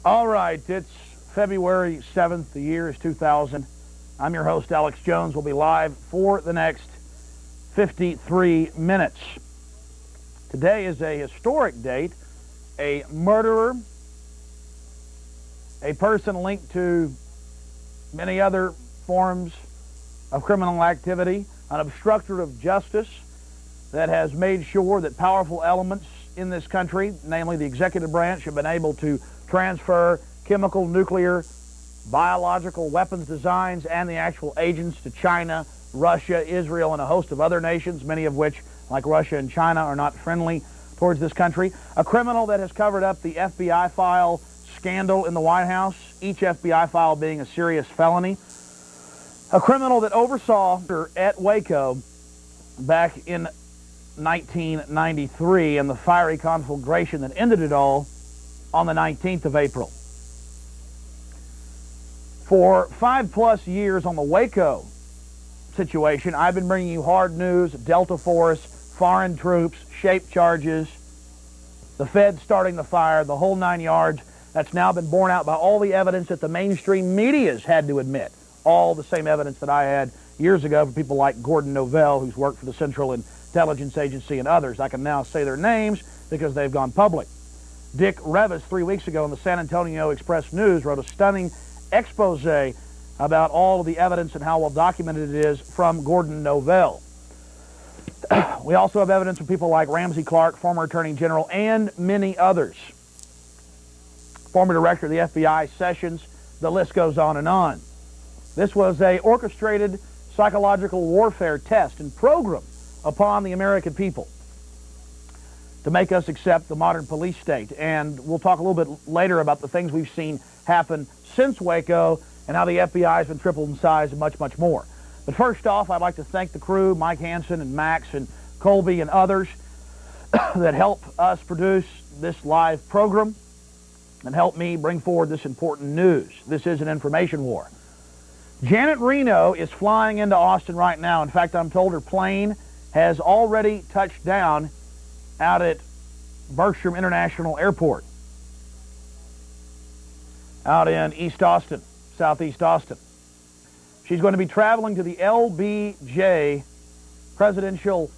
All right, it's February 7th, the year is 2000. I'm your host, Alex Jones. We'll be live for the next 53 minutes. Today is a historic date. A murderer, a person linked to many other forms of criminal activity, an obstructor of justice that has made sure that powerful elements in this country, namely the executive branch, have been able to transfer chemical, nuclear, biological weapons designs and the actual agents to China, Russia, Israel, and a host of other nations, many of which, like Russia and China, are not friendly towards this country. A criminal that has covered up the FBI file scandal in the White House, each FBI file being a serious felony. A criminal that oversaw at Waco back in 1993 and the fiery conflagration that ended it all on the 19th of April. For 5+ years on the Waco situation, I've been bringing you hard news, Delta Force, foreign troops, shape charges, the Fed starting the fire, the whole 9 yards. That's now been borne out by all the evidence that the mainstream media's had to admit. All the same evidence that I had years ago from people like Gordon Novell, who's worked for the Central Intelligence Agency, and others. I can now say their names because they've gone public. Dick Revis, 3 weeks ago in the San Antonio Express-News, wrote a stunning expose about all of the evidence and how well documented it is from Gordon Novell. We also have evidence from people like Ramsey Clark, former Attorney General, and many others. Former Director of the FBI, Sessions, the list goes on and on. This was a orchestrated psychological warfare test and program upon the American people to make us accept the modern police state. And we'll talk a little bit later about the things we've seen happen since Waco and how the FBI has been tripled in size and much, much more. But first off, I'd like to thank the crew, Mike Hansen and Max and Colby and others that help us produce this live program and help me bring forward this important news. This is an information war. Janet Reno is flying into Austin right now. In fact, I'm told her plane has already touched down out at Bergstrom International Airport out in East Austin, southeast Austin. She's going to be traveling to the LBJ Presidential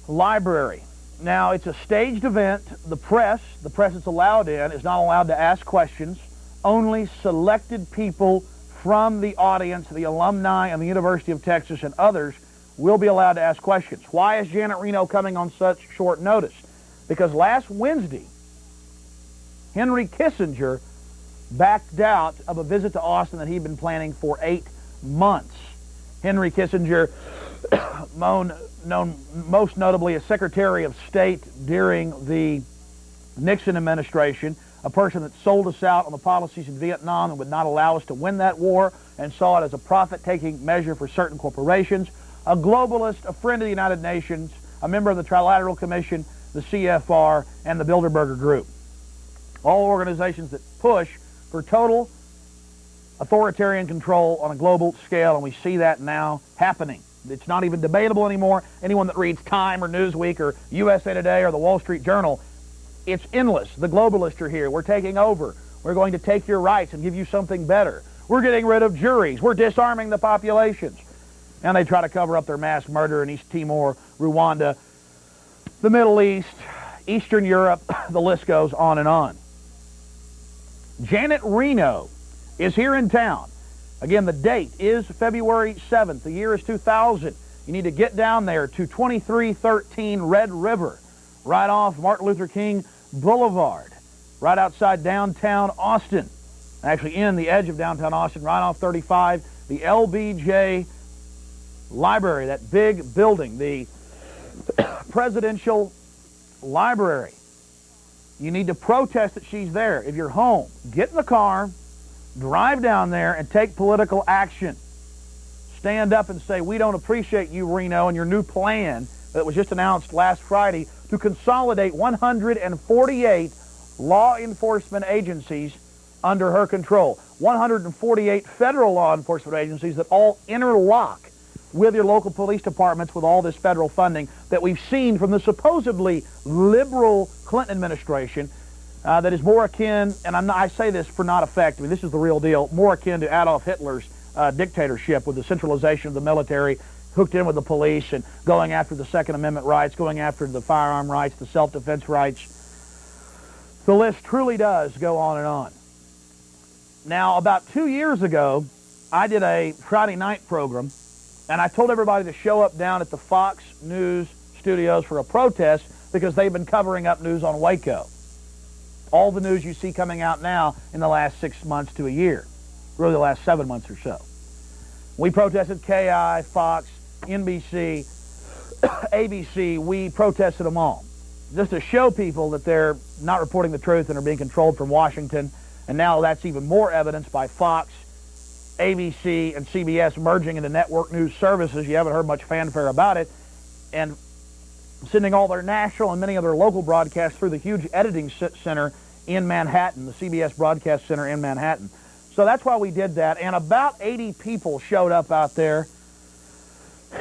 Library. Now, it's a staged event. The press that's allowed in is not allowed to ask questions. Only selected people from the audience, the alumni and the University of Texas and others, will be allowed to ask questions. Why is Janet Reno coming on such short notice? Because last Wednesday, Henry Kissinger backed out of a visit to Austin that he'd been planning for 8 months. Henry Kissinger, known most notably as Secretary of State during the Nixon administration, a person that sold us out on the policies in Vietnam and would not allow us to win that war and saw it as a profit-taking measure for certain corporations, a globalist, a friend of the United Nations, a member of the Trilateral Commission, the CFR, and the Bilderberger Group. All organizations that push for total authoritarian control on a global scale, and we see that now happening. It's not even debatable anymore. Anyone that reads Time or Newsweek or USA Today or the Wall Street Journal, it's endless. The globalists are here. We're taking over. We're going to take your rights and give you something better. We're getting rid of juries. We're disarming the populations. And they try to cover up their mass murder in East Timor, Rwanda, the Middle East, Eastern Europe. The list goes on and on. Janet Reno is here in town. Again, the date is February 7th. The year is 2000. You need to get down there to 2313 Red River, right off Martin Luther King Boulevard, right outside downtown Austin. Actually in the edge of downtown Austin, right off 35, the LBJ Library, that big building, the Presidential Library. You need to protest that she's there. If you're home, get in the car, drive down there and take political action. Stand up and say, we don't appreciate you, Reno, and your new plan that was just announced last Friday to consolidate 148 law enforcement agencies under her control. 148 federal law enforcement agencies that all interlock with your local police departments with all this federal funding that we've seen from the supposedly liberal Clinton administration that is more akin, and I say this for not effect, I mean, this is the real deal, more akin to Adolf Hitler's dictatorship, with the centralization of the military, hooked in with the police, and going after the Second Amendment rights, going after the firearm rights, the self-defense rights. The list truly does go on and on. Now, about 2 years ago, I did a Friday night program, and I told everybody to show up down at the Fox News studios for a protest because they've been covering up news on Waco. All the news you see coming out now in the last 6 months to a year, really the last 7 months or so. We protested KI, Fox, NBC, ABC. We protested them all, just to show people that they're not reporting the truth and are being controlled from Washington. And now that's even more evidenced by Fox, ABC, and CBS merging into network news services. You haven't heard much fanfare about it. And sending all their national and many of their local broadcasts through the huge editing center in Manhattan, the CBS Broadcast Center in Manhattan. So that's why we did that. And about 80 people showed up out there.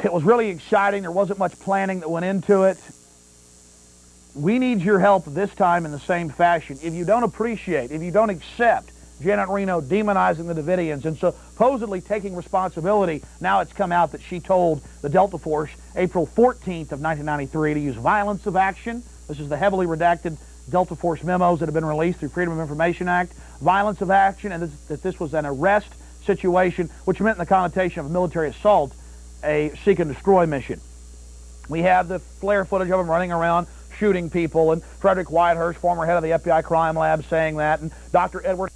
It was really exciting. There wasn't much planning that went into it. We need your help this time in the same fashion. If you don't appreciate, if you don't accept Janet Reno demonizing the Davidians and supposedly taking responsibility, now it's come out that she told the Delta Force April 14th of 1993 to use violence of action. This is the heavily redacted Delta Force memos that have been released through Freedom of Information Act. Violence of action, and that this was an arrest situation, which meant in the connotation of a military assault, a seek and destroy mission. We have the flare footage of them running around shooting people, and Frederick Whitehurst, former head of the FBI crime lab, saying that, and Dr. Edward